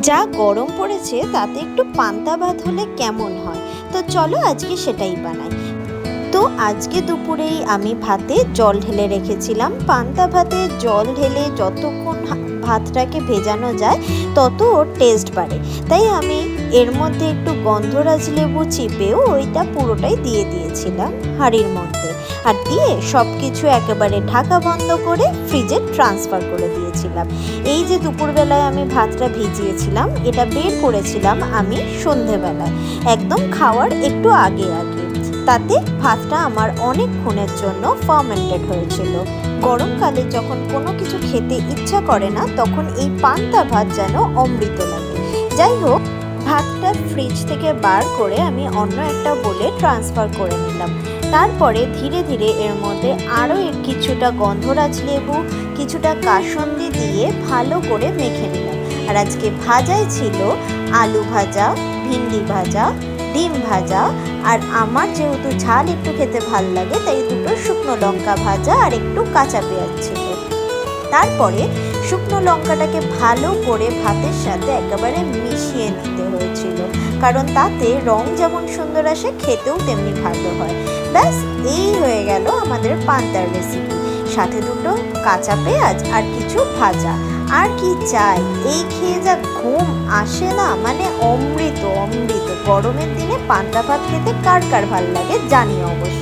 যা গরম পড়েছে তাতে একটু পান্তা ভাত হলে কেমন হয়। তো চলো আজকে সেটাই বানাই। তো আজকে দুপুরেই আমি ভাতে জল ঢেলে রেখেছিলাম। পান্তা ভাতে জল ঢেলে যতক্ষণ ভাতটাকে ভেজানো যায় তত ওর টেস্ট বাড়ে। তাই আমি এর মধ্যে একটু গন্ধরাজ লেবু চিপেও ওইটা পুরোটাই দিয়ে দিয়েছিলাম হাঁড়ির মধ্যে, আর দিয়ে সব কিছু একেবারে ঢাকা বন্ধ করে ফ্রিজে ট্রান্সফার করে দিয়েছিলাম। এই যে দুপুরবেলায় আমি ভাতটা ভিজিয়েছিলাম, এটা বের করেছিলাম আমি সন্ধেবেলায়, একদম খাওয়ার একটু আগে আগে। তাতে ভাতটা আমার অনেকক্ষণের জন্য ফার্মেন্টেড হয়েছিল। গরমকালে যখন কোনো কিছু খেতে ইচ্ছা করে না, তখন এই পান্তা ভাত যেন অমৃত লাগে। যাই হোক, ভাতটা ফ্রিজ থেকে বার করে আমি অন্য একটা বোলে ট্রান্সফার করে নিলাম। তারপরে ধীরে ধীরে এর মধ্যে আরও কিছুটা গন্ধরাজ লেবু, কিছুটা কাসুন্দি দিয়ে ভালো করে মেখে নিলাম। আর আজকে ভাজাই ছিল আলু ভাজা, ভিন্ডি ভাজা, ডিম ভাজা, আর আমার যেহেতু ঝাল একটু খেতে ভাল লাগে তাই দুটো শুকনো লঙ্কা ভাজা আর একটু কাঁচা পেঁয়াজ ছিল। তারপরে শুকনো লঙ্কাটাকে ভালো করে ভাতের সাথে একেবারে মিশিয়ে নিতে হয়েছিল, কারণ তাতে রং যেমন সুন্দর আসে, খেতেও তেমনি ভালো হয়। ব্যাস, এই হয়ে গেল আমাদের পান্তার রেসিপি। সাথে দুটো কাঁচা পেঁয়াজ আর কিছু ভাজা। আর কি চাই, এই খেয়ে যা ঘুম আসে না, মানে অমৃত অমৃত। গরমের দিনে পান্তা ভাত খেতে কার কার ভাল লাগে জানি অবশ্যই।